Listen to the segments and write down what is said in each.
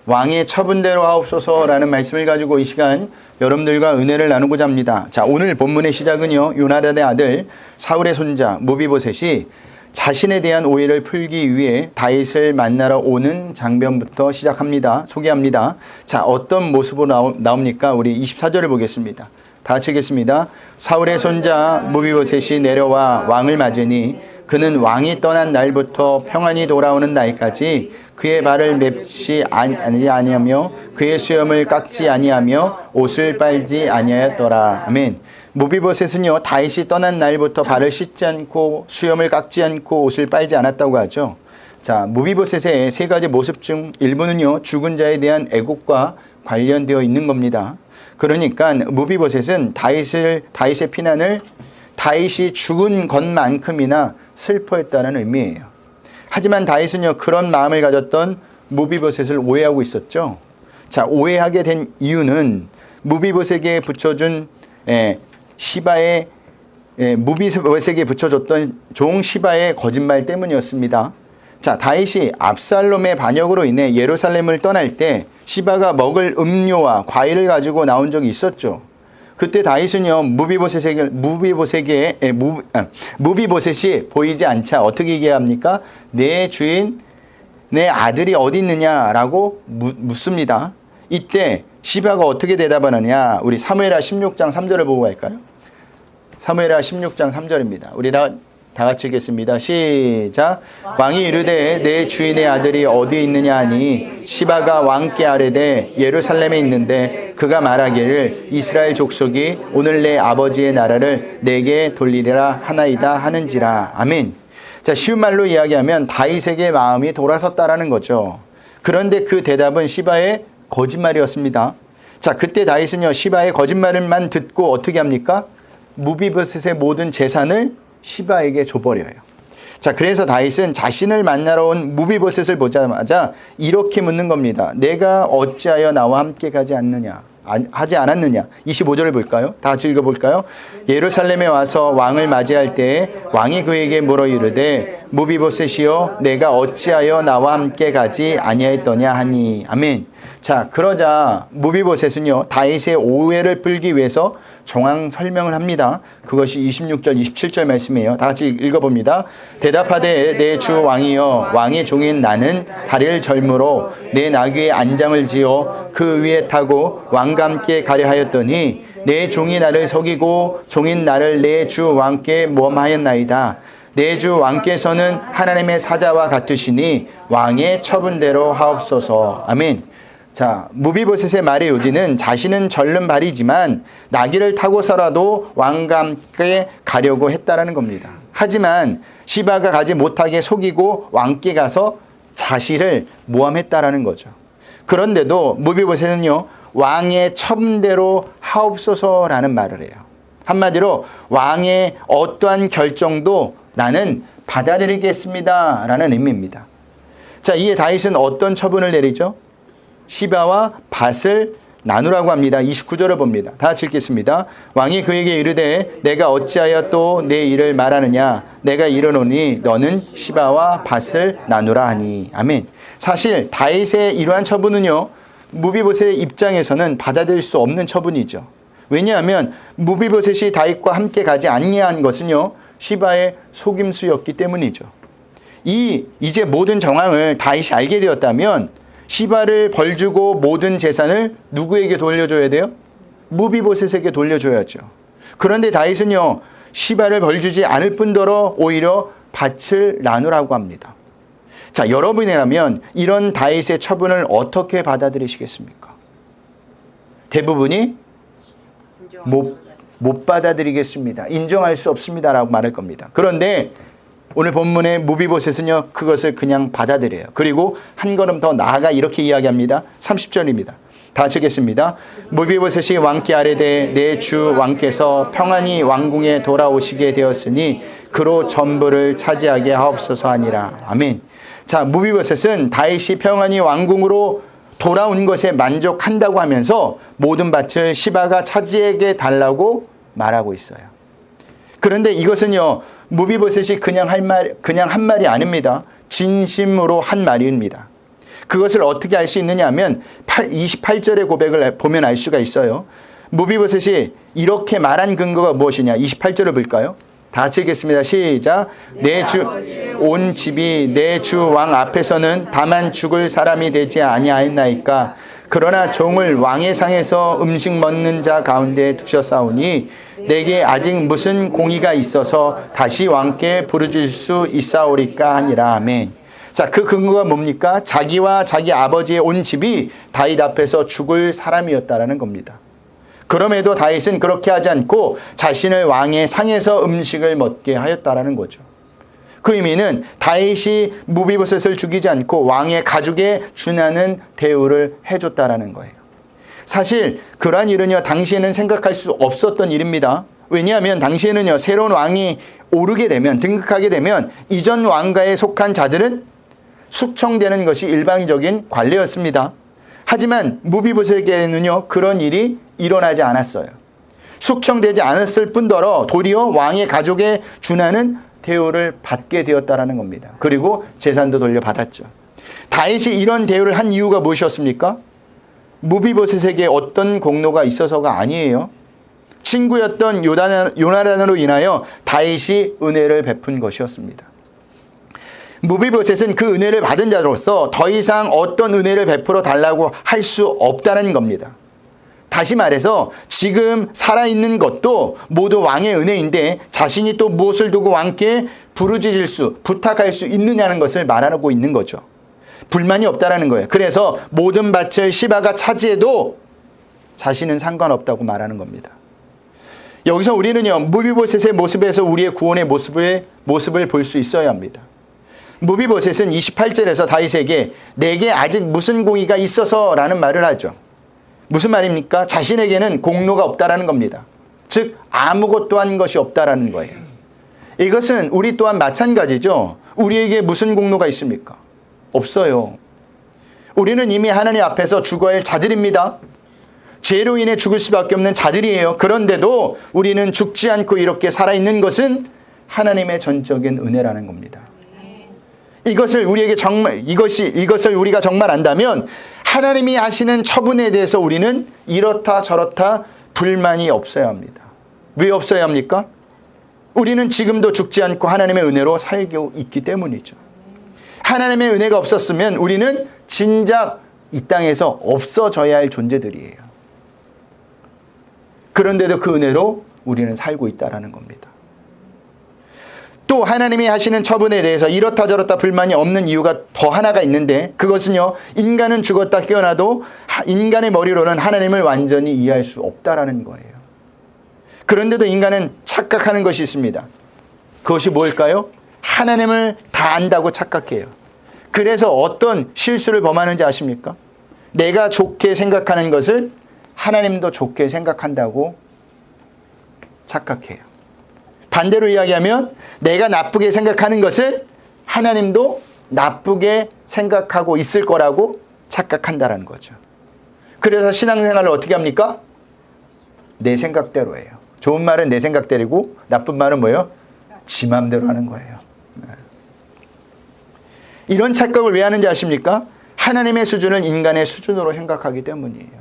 왕의 처분대로 하옵소서라는 말씀을 가지고 이 시간 여러분들과 은혜를 나누고자 합니다. 자, 오늘 본문의 시작은요, 요나단의 아들 사울의 손자 무비보셋이 자신에 대한 오해를 풀기 위해 다윗을 만나러 오는 장면부터 시작합니다. 소개합니다. 자, 어떤 모습으로 나옵니까? 우리 24절을 보겠습니다. 다 같이 읽겠습니다. 사울의 손자 무비보셋이 내려와 왕을 맞으니 그는 왕이 떠난 날부터 평안히 돌아오는 날까지 그의 발을 맵지 아니하며 그의 수염을 깎지 아니하며 옷을 빨지 아니하였더라. 아멘. 무비보셋은요, 다윗이 떠난 날부터 발을 씻지 않고 수염을 깎지 않고 옷을 빨지 않았다고 하죠. 자, 무비보셋의 세 가지 모습 중 일부는요, 죽은 자에 대한 애국과 관련되어 있는 겁니다. 그러니까 무비보셋은 다윗의 피난을 다윗이 죽은 것만큼이나 슬퍼했다는 의미예요. 하지만 다윗은요, 그런 마음을 가졌던 무비보셋을 오해하고 있었죠. 자, 오해하게 된 이유는 무비보셋에게 붙여준 무비보셋에게 붙여줬던 종 시바의 거짓말 때문이었습니다. 자, 다윗이 압살롬의 반역으로 인해 예루살렘을 떠날 때 시바가 먹을 음료와 과일을 가지고 나온 적이 있었죠. 그때 다윗은요, 무비보셋이 보이지 않자 어떻게 얘기합니까? 내 주인, 내 아들이 어디 있느냐라고 묻습니다. 이때 시바가 어떻게 대답하느냐? 우리 사무엘하 16장 3절을 보고 갈까요? 사무엘하 16장 3절입니다. 우리 다 같이 읽겠습니다. 시작. 왕이 이르되 내 주인의 아들이 어디 있느냐 하니 시바가 왕께 아뢰되 예루살렘에 있는데 그가 말하기를 이스라엘 족속이 오늘 내 아버지의 나라를 내게 돌리리라 하나이다 하는지라. 아멘. 자, 쉬운 말로 이야기하면 다윗에게 마음이 돌아섰다라는 거죠. 그런데 그 대답은 시바의 거짓말이었습니다. 자, 그때 다윗은요, 시바의 거짓말만 듣고 어떻게 합니까? 무비보셋의 모든 재산을 시바에게 줘버려요. 자, 그래서 다윗은 자신을 만나러 온 무비보셋을 보자마자 이렇게 묻는 겁니다. 내가 어찌하여 나와 함께 가지 하지 않았느냐? 25절을 볼까요? 다 같이 읽어볼까요? 예루살렘에 와서 왕을 맞이할 때에 왕이 그에게 물어 이르되 무비보셋이여 내가 어찌하여 나와 함께 가지 아니하였더냐 하니. 아멘. 자, 그러자 무비보셋은요, 다윗의 오해를 풀기 위해서 정황 설명을 합니다. 그것이 26절, 27절 말씀이에요. 다 같이 읽어봅니다. 대답하되 내 주 왕이여 왕의 종인 나는 다리를 절므로 내 나귀에 안장을 지어 그 위에 타고 왕과 함께 가려 하였더니 내 종이 나를 속이고 종인 나를 내 주 왕께 모함하였나이다. 내 주 왕께서는 하나님의 사자와 같으시니 왕의 처분대로 하옵소서. 아멘. 자, 무비보셋의 말의 요지는 자신은 절른 발이지만 나귀를 타고서라도 왕과 함께 가려고 했다라는 겁니다. 하지만 시바가 가지 못하게 속이고 왕께 가서 자신을 모함했다라는 거죠. 그런데도 무비보셋은요, 왕의 처분대로 하옵소서라는 말을 해요. 한마디로 왕의 어떠한 결정도 나는 받아들이겠습니다 라는 의미입니다. 자, 이에 다윗은 어떤 처분을 내리죠? 시바와 밭을 나누라고 합니다. 29절을 봅니다. 다 같이 읽겠습니다. 왕이 그에게 이르되 내가 어찌하여 또 내 일을 말하느냐? 내가 이르노니 너는 시바와 밭을 나누라 하니. 아멘. 사실 다윗의 이러한 처분은요, 무비보셋의 입장에서는 받아들일 수 없는 처분이죠. 왜냐하면 무비보셋이 다윗과 함께 가지 아니한 것은요, 시바의 속임수였기 때문이죠. 이제 모든 정황을 다윗이 알게 되었다면 시바를 벌주고 모든 재산을 누구에게 돌려줘야 돼요? 무비보셋에게 돌려줘야죠. 그런데 다윗은요, 시바를 벌주지 않을 뿐더러 오히려 밭을 나누라고 합니다. 자, 여러분이라면 이런 다윗의 처분을 어떻게 받아들이시겠습니까? 대부분이 못 받아들이겠습니다. 인정할 수 없습니다라고 말할 겁니다. 그런데 오늘 본문의 무비보셋은요, 그것을 그냥 받아들여요. 그리고 한 걸음 더 나아가 이렇게 이야기합니다. 30절입니다. 다 같이 읽겠습니다. 무비보셋이 왕께 아뢰되 내 주 왕께서 평안히 왕궁에 돌아오시게 되었으니 그로 전부를 차지하게 하옵소서 하니라. 아멘. 자, 무비보셋은 다윗이 평안히 왕궁으로 돌아온 것에 만족한다고 하면서 모든 밭을 시바가 차지하게 달라고 말하고 있어요. 그런데 이것은요, 무비보셋이 그냥 한 말이 아닙니다. 진심으로 한 말입니다. 그것을 어떻게 알 수 있느냐 하면 28절의 고백을 보면 알 수가 있어요. 무비보셋이 이렇게 말한 근거가 무엇이냐. 28절을 볼까요? 다 같이 읽겠습니다. 시작. 내 주 온 집이 내 주 왕 앞에서는 다만 죽을 사람이 되지 아니하였나이까. 그러나 종을 왕의 상에서 음식 먹는 자 가운데 두셨사오니 내게 아직 무슨 공의가 있어서 다시 왕께 부르줄 수 있사오리까 하니라. 아멘. 자, 그 근거가 뭡니까? 자기와 자기 아버지의 온 집이 다윗 앞에서 죽을 사람이었다라는 겁니다. 그럼에도 다윗은 그렇게 하지 않고 자신을 왕의 상에서 음식을 먹게 하였다라는 거죠. 그 의미는 다윗이 무비보셋을 죽이지 않고 왕의 가족에 준하는 대우를 해줬다라는 거예요. 사실 그러한 일은요, 당시에는 생각할 수 없었던 일입니다. 왜냐하면 당시에는요, 새로운 왕이 오르게 되면, 등극하게 되면 이전 왕가에 속한 자들은 숙청되는 것이 일반적인 관례였습니다. 하지만 무비보셋에게는요, 그런 일이 일어나지 않았어요. 숙청되지 않았을 뿐더러 도리어 왕의 가족에 준하는 대우를 받게 되었다라는 겁니다. 그리고 재산도 돌려받았죠. 다윗이 이런 대우를 한 이유가 무엇이었습니까? 무비보셋에게 어떤 공로가 있어서가 아니에요. 친구였던 요나단으로 인하여 다윗이 은혜를 베푼 것이었습니다. 무비보셋은 그 은혜를 받은 자로서 더 이상 어떤 은혜를 베풀어 달라고 할 수 없다는 겁니다. 다시 말해서 지금 살아있는 것도 모두 왕의 은혜인데 자신이 또 무엇을 두고 왕께 부르짖을 수, 부탁할 수 있느냐는 것을 말하고 있는 거죠. 불만이 없다라는 거예요. 그래서 모든 밭을 시바가 차지해도 자신은 상관없다고 말하는 겁니다. 여기서 우리는요, 무비보셋의 모습에서 우리의 구원의 모습을 볼 수 있어야 합니다. 무비보셋은 28절에서 다윗에게 내게 아직 무슨 공의가 있어서 라는 말을 하죠. 무슨 말입니까? 자신에게는 공로가 없다라는 겁니다. 즉 아무것도 한 것이 없다라는 거예요. 이것은 우리 또한 마찬가지죠. 우리에게 무슨 공로가 있습니까? 없어요. 우리는 이미 하나님 앞에서 죽어야 할 자들입니다. 죄로 인해 죽을 수밖에 없는 자들이에요. 그런데도 우리는 죽지 않고 이렇게 살아있는 것은 하나님의 전적인 은혜라는 겁니다. 이것을 우리가 정말 안다면 하나님이 하시는 처분에 대해서 우리는 이렇다 저렇다 불만이 없어야 합니다. 왜 없어야 합니까? 우리는 지금도 죽지 않고 하나님의 은혜로 살고 있기 때문이죠. 하나님의 은혜가 없었으면 우리는 진작 이 땅에서 없어져야 할 존재들이에요. 그런데도 그 은혜로 우리는 살고 있다는 겁니다. 또 하나님이 하시는 처분에 대해서 이렇다 저렇다 불만이 없는 이유가 더 하나가 있는데 그것은요, 인간은 죽었다 깨어나도 인간의 머리로는 하나님을 완전히 이해할 수 없다라는 거예요. 그런데도 인간은 착각하는 것이 있습니다. 그것이 뭘까요? 하나님을 다 안다고 착각해요. 그래서 어떤 실수를 범하는지 아십니까? 내가 좋게 생각하는 것을 하나님도 좋게 생각한다고 착각해요. 반대로 이야기하면 내가 나쁘게 생각하는 것을 하나님도 나쁘게 생각하고 있을 거라고 착각한다는 거죠. 그래서 신앙생활을 어떻게 합니까? 내 생각대로 해요. 좋은 말은 내 생각대로고 나쁜 말은 뭐예요? 지 맘대로 하는 거예요. 이런 착각을 왜 하는지 아십니까? 하나님의 수준을 인간의 수준으로 생각하기 때문이에요.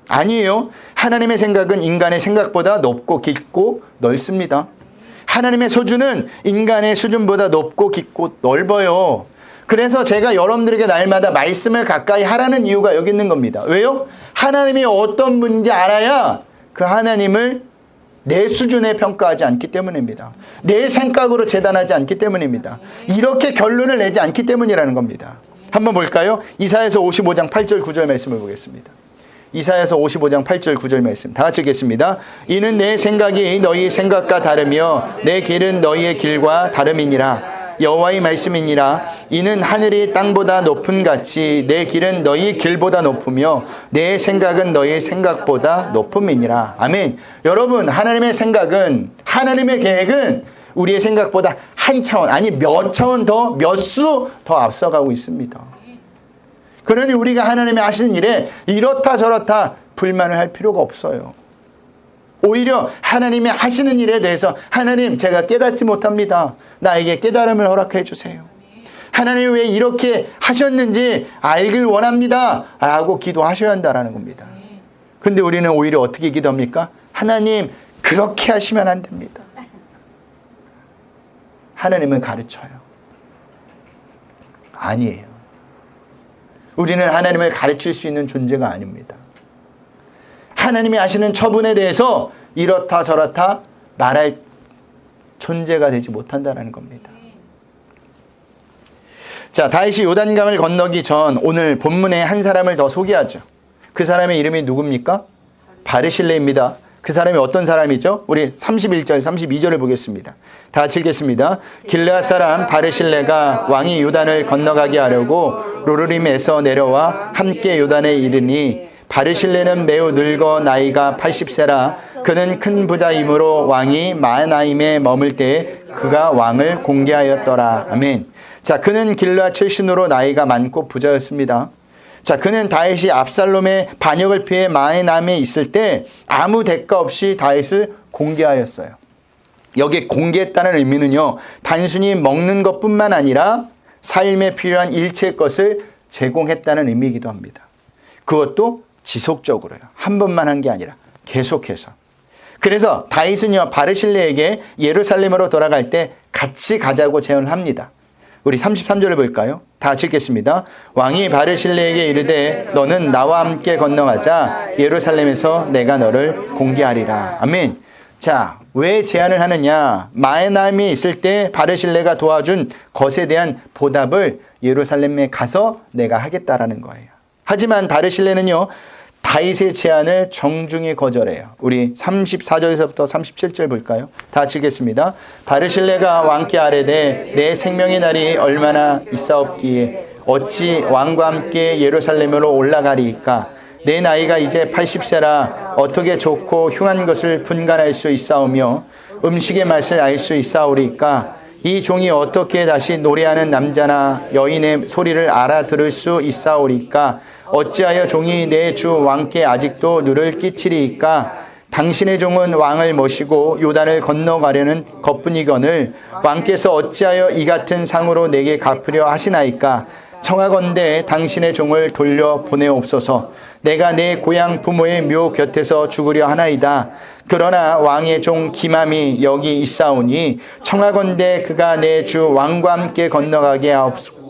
아니에요. 하나님의 생각은 인간의 생각보다 높고 깊고 넓습니다. 하나님의 수준은 인간의 수준보다 높고 깊고 넓어요. 그래서 제가 여러분들에게 날마다 말씀을 가까이 하라는 이유가 여기 있는 겁니다. 왜요? 하나님이 어떤 분인지 알아야 그 하나님을 내 수준에 평가하지 않기 때문입니다. 내 생각으로 재단하지 않기 때문입니다. 이렇게 결론을 내지 않기 때문이라는 겁니다. 한번 볼까요? 이사야서 55장 8절 9절 말씀을 보겠습니다. 이사야서 55장 8절 9절 말씀 다 같이 읽겠습니다. 이는 내 생각이 너희 생각과 다르며 내 길은 너희의 길과 다름이니라. 여호와의 말씀이니라. 이는 하늘이 땅보다 높은 같이 내 길은 너희 길보다 높으며 내 생각은 너희 생각보다 높음이니라. 아멘. 여러분, 하나님의 생각은, 하나님의 계획은 우리의 생각보다 한 차원, 아니 몇 차원 더, 몇 수 더 앞서가고 있습니다. 그러니 우리가 하나님이 하시는 일에 이렇다 저렇다 불만을 할 필요가 없어요. 오히려 하나님이 하시는 일에 대해서 하나님, 제가 깨닫지 못합니다. 나에게 깨달음을 허락해 주세요. 하나님이 왜 이렇게 하셨는지 알길 원합니다 라고 기도하셔야 한다는 겁니다. 근데 우리는 오히려 어떻게 기도합니까? 하나님 그렇게 하시면 안 됩니다. 하나님은 가르쳐요. 아니에요. 우리는 하나님을 가르칠 수 있는 존재가 아닙니다. 하나님이 하시는 처분에 대해서 이렇다 저렇다 말할 존재가 되지 못한다는 겁니다. 자, 다윗이 요단강을 건너기 전 오늘 본문에 한 사람을 더 소개하죠. 그 사람의 이름이 누굽니까? 바르실레입니다. 그 사람이 어떤 사람이죠? 우리 31절, 32절을 보겠습니다. 다 같이 읽겠습니다. 길르앗 사람 바르실레가 왕이 요단을 건너가게 하려고 로르림에서 내려와 함께 요단에 이르니 바르실레는 매우 늙어 나이가 80세라 그는 큰 부자이므로 왕이 마하나임에 머물 때 그가 왕을 공개하였더라. 아멘. 자, 그는 길르앗 출신으로 나이가 많고 부자였습니다. 자, 그는 다윗이 압살롬의 반역을 피해 마하나임에 있을 때 아무 대가 없이 다윗을 공개하였어요. 여기 공개했다는 의미는요, 단순히 먹는 것뿐만 아니라 삶에 필요한 일체의 것을 제공했다는 의미이기도 합니다. 그것도 지속적으로요. 한 번만 한 게 아니라 계속해서. 그래서 다윗은요, 바르실레에게 예루살렘으로 돌아갈 때 같이 가자고 제안을 합니다. 우리 33절을 볼까요? 다 같이 읽겠습니다. 왕이 바르실레에게 이르되 너는 나와 함께 건너가자. 예루살렘에서 내가 너를 공개하리라. 아멘. 자, 왜 제안을 하느냐? 마하나임이 있을 때 바르실레가 도와준 것에 대한 보답을 예루살렘에 가서 내가 하겠다라는 거예요. 하지만 바르실레는요, 다윗의 제안을 정중히 거절해요. 우리 34절에서부터 37절 볼까요? 다 같이 읽겠습니다. 바르실레가 왕께 아뢰되 내 생명의 날이 얼마나 있사옵기에 어찌 왕과 함께 예루살렘으로 올라가리이까? 내 나이가 이제 80세라 어떻게 좋고 흉한 것을 분간할 수 있사오며 음식의 맛을 알 수 있사오리이까? 이 종이 어떻게 다시 노래하는 남자나 여인의 소리를 알아들을 수 있사오리이까? 어찌하여 종이 내 주 왕께 아직도 누를 끼치리이까? 당신의 종은 왕을 모시고 요단을 건너가려는 것뿐이거늘 왕께서 어찌하여 이 같은 상으로 내게 갚으려 하시나이까? 청하건대 당신의 종을 돌려 보내옵소서. 내가 내 고향 부모의 묘 곁에서 죽으려 하나이다. 그러나 왕의 종 기맘이 여기 있사오니 청하건대 그가 내 주 왕과 함께 건너가게 하옵소서.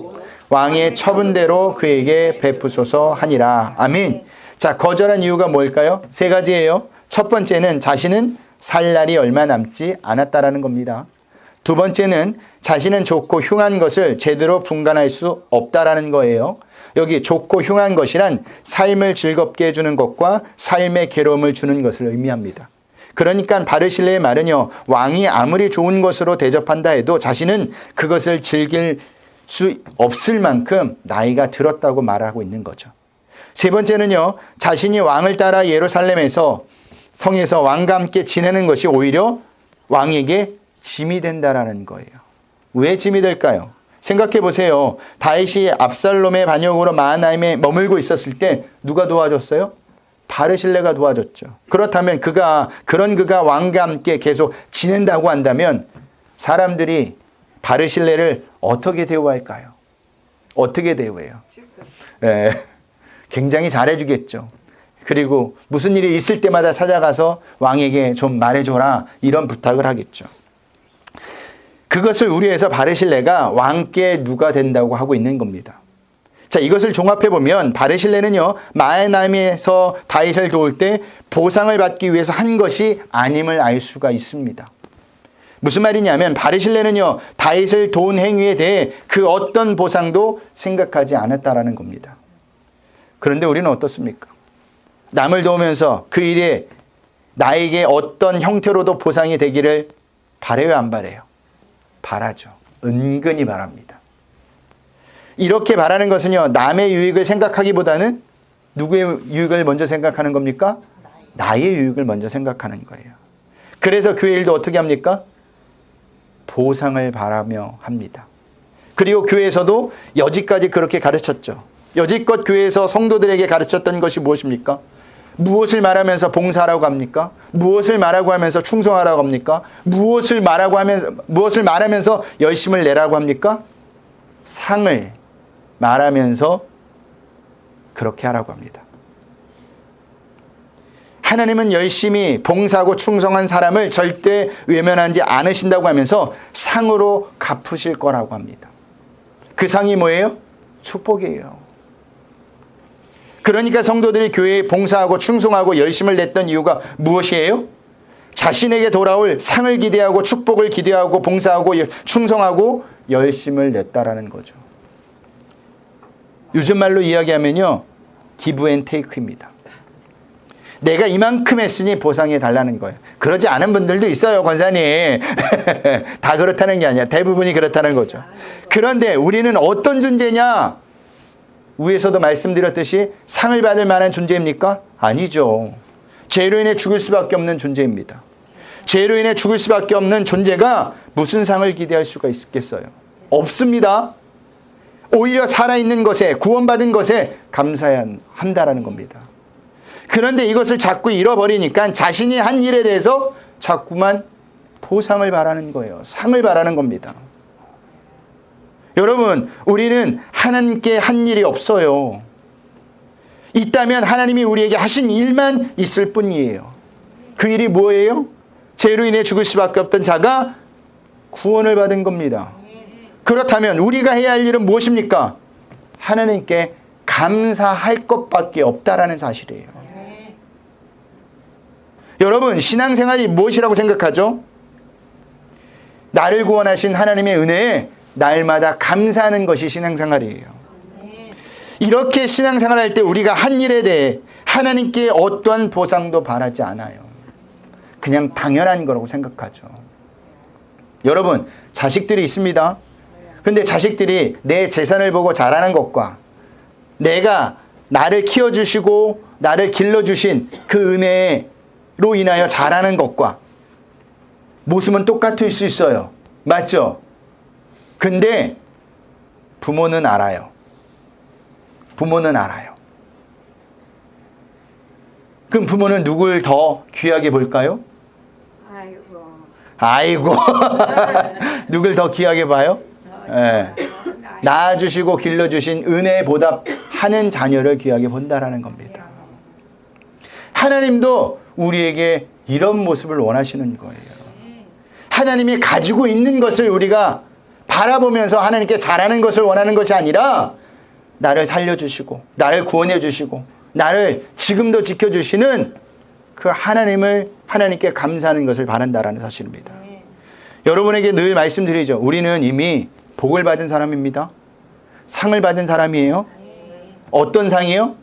왕의 처분대로 그에게 베푸소서 하니라. 아멘. 자, 거절한 이유가 뭘까요? 세 가지예요. 첫 번째는 자신은 살 날이 얼마 남지 않았다라는 겁니다. 두 번째는 자신은 좋고 흉한 것을 제대로 분간할 수 없다라는 거예요. 여기 좋고 흉한 것이란 삶을 즐겁게 해주는 것과 삶의 괴로움을 주는 것을 의미합니다. 그러니까 바르실레의 말은요, 왕이 아무리 좋은 것으로 대접한다 해도 자신은 그것을 즐길 수 없을 만큼 나이가 들었다고 말하고 있는 거죠. 세 번째는요, 자신이 왕을 따라 예루살렘에서 성에서 왕과 함께 지내는 것이 오히려 왕에게 짐이 된다라는 거예요. 왜 짐이 될까요? 생각해 보세요. 다윗이 압살롬의 반역으로 마하나임에 머물고 있었을 때 누가 도와줬어요? 바르실레가 도와줬죠. 그렇다면 그가 왕과 함께 계속 지낸다고 한다면 사람들이 바르실레를 어떻게 대우할까요? 어떻게 대우해요? 네, 굉장히 잘해주겠죠. 그리고 무슨 일이 있을 때마다 찾아가서 왕에게 좀 말해줘라 이런 부탁을 하겠죠. 그것을 우려해서 바르실레가 왕께 누가 된다고 하고 있는 겁니다. 자, 이것을 종합해보면 바르실레는요, 마하나임에서 다윗을 도울 때 보상을 받기 위해서 한 것이 아님을 알 수가 있습니다. 무슨 말이냐면 바르실레는요, 다윗을 도운 행위에 대해 그 어떤 보상도 생각하지 않았다라는 겁니다. 그런데 우리는 어떻습니까? 남을 도우면서 그 일에 나에게 어떤 형태로도 보상이 되기를 바라요, 안 바라요? 바라죠. 은근히 바랍니다. 이렇게 바라는 것은요, 남의 유익을 생각하기보다는 누구의 유익을 먼저 생각하는 겁니까? 나의 유익을 먼저 생각하는 거예요. 그래서 교회 일도 어떻게 합니까? 보상을 바라며 합니다. 그리고 교회에서도 여지까지 그렇게 가르쳤죠. 여지껏 교회에서 성도들에게 가르쳤던 것이 무엇입니까? 무엇을 말하면서 봉사하라고 합니까? 무엇을 말하고 하면서 충성하라고 합니까? 무엇을 말하면서 열심을 내라고 합니까? 상을 말하면서 그렇게 하라고 합니다. 하나님은 열심히 봉사하고 충성한 사람을 절대 외면하지 않으신다고 하면서 상으로 갚으실 거라고 합니다. 그 상이 뭐예요? 축복이에요. 그러니까 성도들이 교회에 봉사하고 충성하고 열심을 냈던 이유가 무엇이에요? 자신에게 돌아올 상을 기대하고 축복을 기대하고 봉사하고 충성하고 열심을 냈다라는 거죠. 요즘 말로 이야기하면요, 기브 앤 테이크입니다. 내가 이만큼 했으니 보상해 달라는 거예요. 그러지 않은 분들도 있어요, 권사님. 다 그렇다는 게 아니야. 대부분이 그렇다는 거죠. 그런데 우리는 어떤 존재냐? 위에서도 말씀드렸듯이 상을 받을 만한 존재입니까? 아니죠. 죄로 인해 죽을 수밖에 없는 존재입니다. 죄로 인해 죽을 수밖에 없는 존재가 무슨 상을 기대할 수가 있겠어요? 없습니다. 오히려 살아있는 것에, 구원받은 것에 감사해야 한다라는 겁니다. 그런데 이것을 자꾸 잃어버리니까 자신이 한 일에 대해서 자꾸만 보상을 바라는 거예요. 상을 바라는 겁니다. 여러분, 우리는 하나님께 한 일이 없어요. 있다면 하나님이 우리에게 하신 일만 있을 뿐이에요. 그 일이 뭐예요? 죄로 인해 죽을 수밖에 없던 자가 구원을 받은 겁니다. 그렇다면 우리가 해야 할 일은 무엇입니까? 하나님께 감사할 것밖에 없다라는 사실이에요. 여러분, 신앙생활이 무엇이라고 생각하죠? 나를 구원하신 하나님의 은혜에 날마다 감사하는 것이 신앙생활이에요. 이렇게 신앙생활할 때 우리가 한 일에 대해 하나님께 어떠한 보상도 바라지 않아요. 그냥 당연한 거라고 생각하죠. 여러분, 자식들이 있습니다. 근데 자식들이 내 재산을 보고 자라는 것과 내가 나를 키워주시고 나를 길러주신 그 은혜로 인하여 자라는 것과 모습은 똑같을 수 있어요. 맞죠? 근데 부모는 알아요. 부모는 알아요. 그럼 부모는 누굴 더 귀하게 볼까요? 아이고. 누굴 더 귀하게 봐요? 네. 낳아주시고 길러주신 은혜에 보답하는 자녀를 귀하게 본다라는 겁니다. 하나님도 우리에게 이런 모습을 원하시는 거예요. 하나님이 가지고 있는 것을 우리가 바라보면서 하나님께 잘하는 것을 원하는 것이 아니라 나를 살려주시고 나를 구원해 주시고 나를 지금도 지켜주시는 그 하나님을 하나님께 감사하는 것을 바란다라는 사실입니다. 여러분에게 늘 말씀드리죠. 우리는 이미 복을 받은 사람입니다. 상을 받은 사람이에요. 어떤 상이요?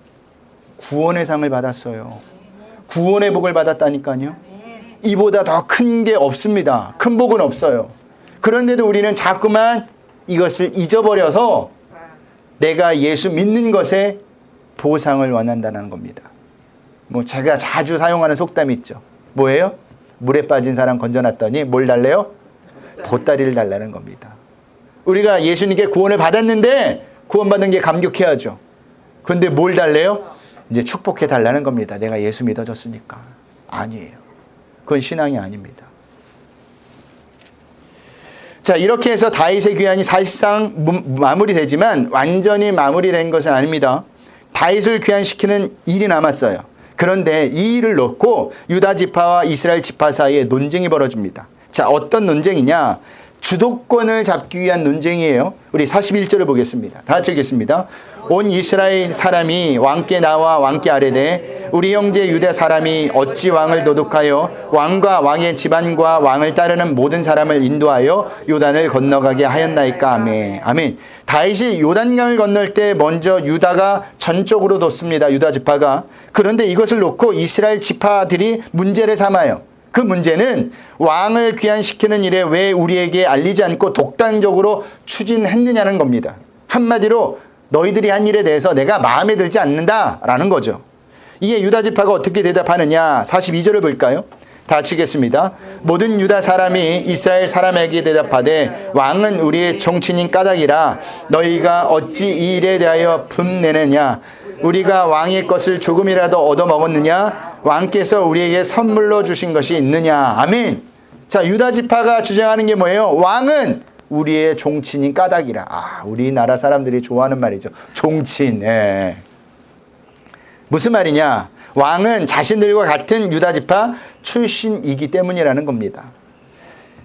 구원의 상을 받았어요. 구원의 복을 받았다니까요. 이보다 더 큰 게 없습니다. 큰 복은 없어요. 그런데도 우리는 자꾸만 이것을 잊어버려서 내가 예수 믿는 것에 보상을 원한다는 겁니다. 뭐 제가 자주 사용하는 속담이 있죠. 뭐예요? 물에 빠진 사람 건져놨더니 뭘 달래요? 보따리를 달라는 겁니다. 우리가 예수님께 구원을 받았는데 구원받은 게 감격해야죠. 근데 뭘 달래요? 이제 축복해 달라는 겁니다. 내가 예수 믿어졌으니까. 아니에요. 그건 신앙이 아닙니다. 자, 이렇게 해서 다윗의 귀환이 사실상 마무리되지만 완전히 마무리된 것은 아닙니다. 다윗을 귀환시키는 일이 남았어요. 그런데 이 일을 놓고 유다 지파와 이스라엘 지파 사이에 논쟁이 벌어집니다. 자, 어떤 논쟁이냐? 주도권을 잡기 위한 논쟁이에요. 우리 41절을 보겠습니다. 다 같이 읽겠습니다. 온 이스라엘 사람이 왕께 나와 왕께 아뢰되 우리 형제 유대 사람이 어찌 왕을 도둑하여 왕과 왕의 집안과 왕을 따르는 모든 사람을 인도하여 요단을 건너가게 하였나이까. 아멘. 아멘. 다윗이 요단강을 건널 때 먼저 유다가 전적으로 뒀습니다. 유다 지파가. 그런데 이것을 놓고 이스라엘 지파들이 문제를 삼아요. 그 문제는 왕을 귀환시키는 일에 왜 우리에게 알리지 않고 독단적으로 추진했느냐는 겁니다. 한마디로 너희들이 한 일에 대해서 내가 마음에 들지 않는다라는 거죠. 이게 유다 지파가 어떻게 대답하느냐? 42절을 볼까요? 다 같이 읽겠습니다. 모든 유다 사람이 이스라엘 사람에게 대답하되 왕은 우리의 정치인 까닭이라 너희가 어찌 이 일에 대하여 분내느냐? 우리가 왕의 것을 조금이라도 얻어먹었느냐? 왕께서 우리에게 선물로 주신 것이 있느냐? 아멘. 자, 유다 지파가 주장하는 게 뭐예요? 왕은 우리의 종친인 까닭이라. 우리나라 사람들이 좋아하는 말이죠. 종친. 예. 무슨 말이냐? 왕은 자신들과 같은 유다 지파 출신이기 때문이라는 겁니다.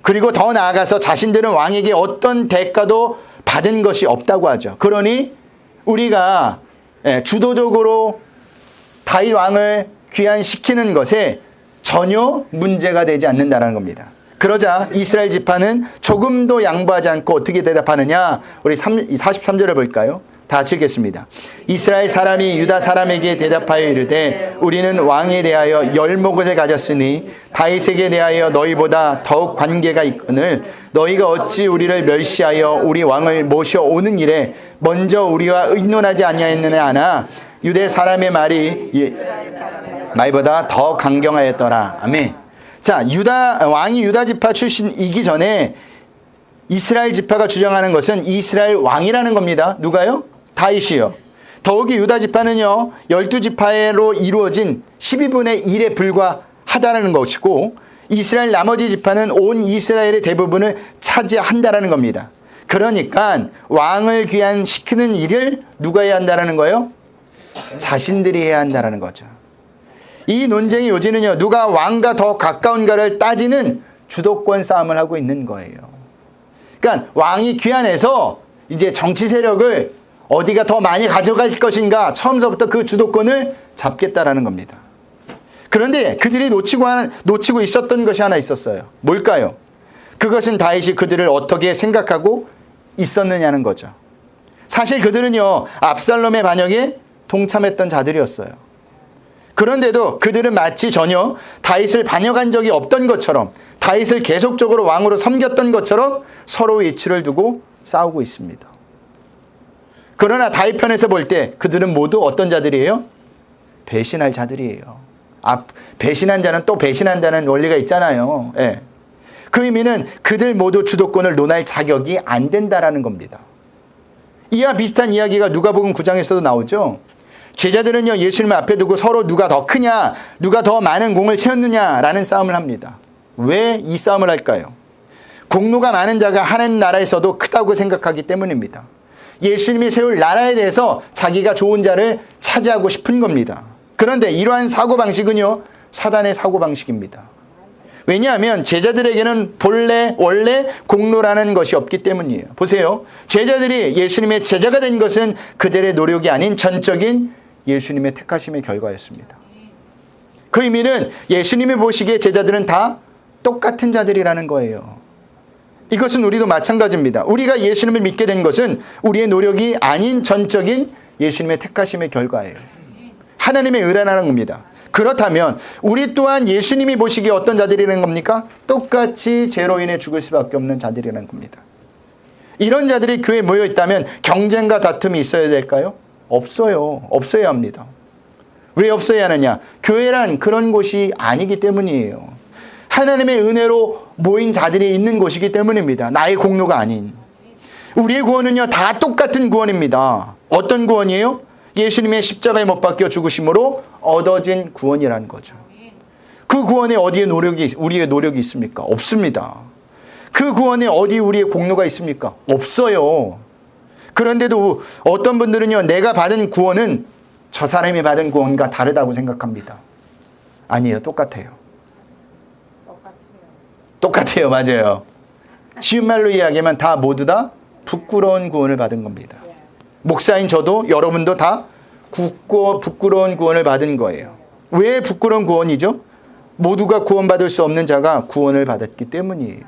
그리고 더 나아가서 자신들은 왕에게 어떤 대가도 받은 것이 없다고 하죠. 그러니 우리가 주도적으로 다윗 왕을 귀환시키는 것에 전혀 문제가 되지 않는다는 겁니다. 그러자 이스라엘 지파는 조금도 양보하지 않고 어떻게 대답하느냐? 우리 43절을 볼까요? 다 같이 읽겠습니다. 이스라엘 사람이 유다 사람에게 대답하여 이르되 우리는 왕에 대하여 열목을 가졌으니 다윗에게 대하여 너희보다 더욱 관계가 있거늘 너희가 어찌 우리를 멸시하여 우리 왕을 모셔오는 일에 먼저 우리와 의논하지 아니하였느냐 하나 유대 사람의 말보다 더 강경하였더라. 아멘. 자, 왕이 유다 지파 출신이기 전에 이스라엘 지파가 주장하는 것은 이스라엘 왕이라는 겁니다. 누가요? 다윗이요. 더욱이 유다 지파는요 12지파로 이루어진 12분의 1에 불과하다는 것이고 이스라엘 나머지 지파는 온 이스라엘의 대부분을 차지한다는 겁니다. 그러니까 왕을 귀환시키는 일을 누가 해야 한다는 거예요? 자신들이 해야 한다는 거죠. 이 논쟁의 요지는요 누가 왕과 더 가까운가를 따지는 주도권 싸움을 하고 있는 거예요. 그러니까 왕이 귀환해서 이제 정치 세력을 어디가 더 많이 가져갈 것인가 처음서부터 그 주도권을 잡겠다라는 겁니다. 그런데 그들이 놓치고 있었던 것이 하나 있었어요. 뭘까요? 그것은 다윗이 그들을 어떻게 생각하고 있었느냐는 거죠. 사실 그들은요 압살롬의 반역에 동참했던 자들이었어요. 그런데도 그들은 마치 전혀 다윗을 반역한 적이 없던 것처럼 다윗을 계속적으로 왕으로 섬겼던 것처럼 서로 위치를 두고 싸우고 있습니다. 그러나 다윗 편에서 볼 때 그들은 모두 어떤 자들이에요? 배신할 자들이에요. 배신한 자는 또 배신한다는 원리가 있잖아요. 예. 그 의미는 그들 모두 주도권을 논할 자격이 안 된다라는 겁니다. 이와 비슷한 이야기가 누가복음 9장에서도 나오죠. 제자들은요 예수님을 앞에 두고 서로 누가 더 크냐, 누가 더 많은 공을 채웠느냐라는 싸움을 합니다. 왜 이 싸움을 할까요? 공로가 많은 자가 하나님 나라에서도 크다고 생각하기 때문입니다. 예수님이 세울 나라에 대해서 자기가 좋은 자를 차지하고 싶은 겁니다. 그런데 이러한 사고방식은요 사단의 사고방식입니다. 왜냐하면 제자들에게는 원래 공로라는 것이 없기 때문이에요. 보세요. 제자들이 예수님의 제자가 된 것은 그들의 노력이 아닌 전적인 예수님의 택하심의 결과였습니다. 그 의미는 예수님이 보시기에 제자들은 다 똑같은 자들이라는 거예요. 이것은 우리도 마찬가지입니다. 우리가 예수님을 믿게 된 것은 우리의 노력이 아닌 전적인 예수님의 택하심의 결과예요. 하나님의 의라는 겁니다. 그렇다면 우리 또한 예수님이 보시기에 어떤 자들이라는 겁니까? 똑같이 죄로 인해 죽을 수밖에 없는 자들이라는 겁니다. 이런 자들이 교회에 모여 있다면 경쟁과 다툼이 있어야 될까요? 없어요. 없어야 합니다. 왜 없어야 하느냐? 교회란 그런 곳이 아니기 때문이에요. 하나님의 은혜로 모인 자들이 있는 곳이기 때문입니다. 나의 공로가 아닌. 우리의 구원은요 다 똑같은 구원입니다. 어떤 구원이에요? 예수님의 십자가에 못 박혀 죽으심으로 얻어진 구원이라는 거죠. 그 구원에 어디에 우리의 노력이 있습니까? 없습니다. 그 구원에 어디 우리의 공로가 있습니까? 없어요. 그런데도 어떤 분들은요 내가 받은 구원은 저 사람이 받은 구원과 다르다고 생각합니다. 아니에요. 똑같아요. 똑같아요. 맞아요. 쉬운 말로 이야기하면 다 모두 다 부끄러운 구원을 받은 겁니다. 목사인 저도 여러분도 다 부끄러운 구원을 받은 거예요. 왜 부끄러운 구원이죠? 모두가 구원받을 수 없는 자가 구원을 받았기 때문이에요.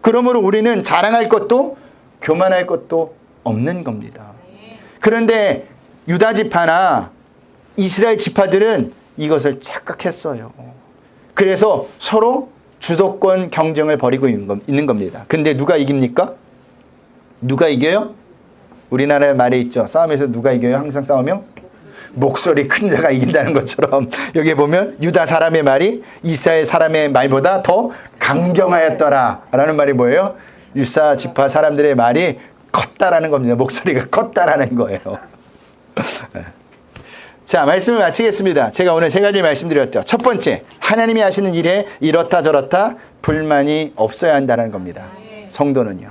그러므로 우리는 자랑할 것도 교만할 것도 없는 겁니다. 그런데 유다 지파나 이스라엘 지파들은 이것을 착각했어요. 그래서 서로 주도권 경쟁을 벌이고 있는 겁니다. 근데 누가 이깁니까? 누가 이겨요? 우리나라의 말에 있죠. 싸움에서 누가 이겨요? 항상 싸우면 목소리 큰 자가 이긴다는 것처럼 여기 보면 유다 사람의 말이 이스라엘 사람의 말보다 더 강경하였더라 라는 말이 뭐예요? 유다 지파 사람들의 말이 컸다라는 겁니다. 목소리가 컸다라는 거예요. 자, 말씀을 마치겠습니다. 제가 오늘 세 가지 말씀드렸죠. 첫 번째, 하나님이 하시는 일에 이렇다 저렇다 불만이 없어야 한다는 겁니다. 성도는요.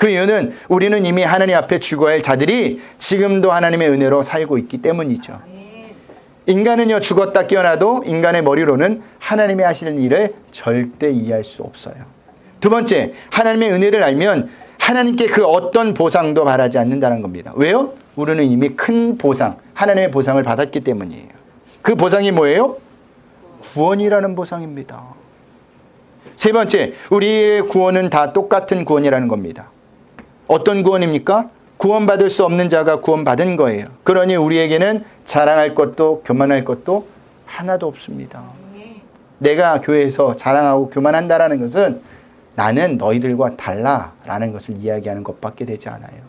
그 이유는 우리는 이미 하나님 앞에 죽어야 할 자들이 지금도 하나님의 은혜로 살고 있기 때문이죠. 인간은요, 죽었다 깨어나도 인간의 머리로는 하나님이 하시는 일을 절대 이해할 수 없어요. 두 번째, 하나님의 은혜를 알면 하나님께 그 어떤 보상도 바라지 않는다는 겁니다. 왜요? 우리는 이미 큰 보상, 하나님의 보상을 받았기 때문이에요. 그 보상이 뭐예요? 구원이라는 보상입니다. 세 번째, 우리의 구원은 다 똑같은 구원이라는 겁니다. 어떤 구원입니까? 구원받을 수 없는 자가 구원받은 거예요. 그러니 우리에게는 자랑할 것도 교만할 것도 하나도 없습니다. 내가 교회에서 자랑하고 교만한다라는 것은 나는 너희들과 달라라는 것을 이야기하는 것밖에 되지 않아요.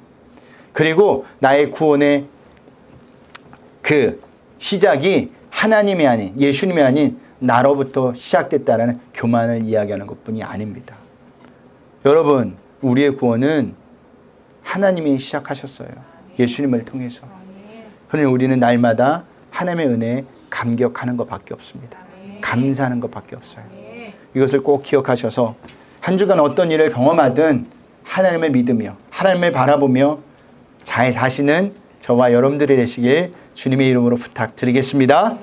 그리고 나의 구원의 그 시작이 하나님이 아닌, 예수님이 아닌 나로부터 시작됐다라는 교만을 이야기하는 것뿐이 아닙니다. 여러분, 우리의 구원은 하나님이 시작하셨어요. 예수님을 통해서. 그러니 우리는 날마다 하나님의 은혜에 감격하는 것밖에 없습니다. 감사하는 것밖에 없어요. 이것을 꼭 기억하셔서 한 주간 어떤 일을 경험하든 하나님을 믿으며 하나님을 바라보며 잘 사시는 저와 여러분들이 되시길 주님의 이름으로 부탁드리겠습니다.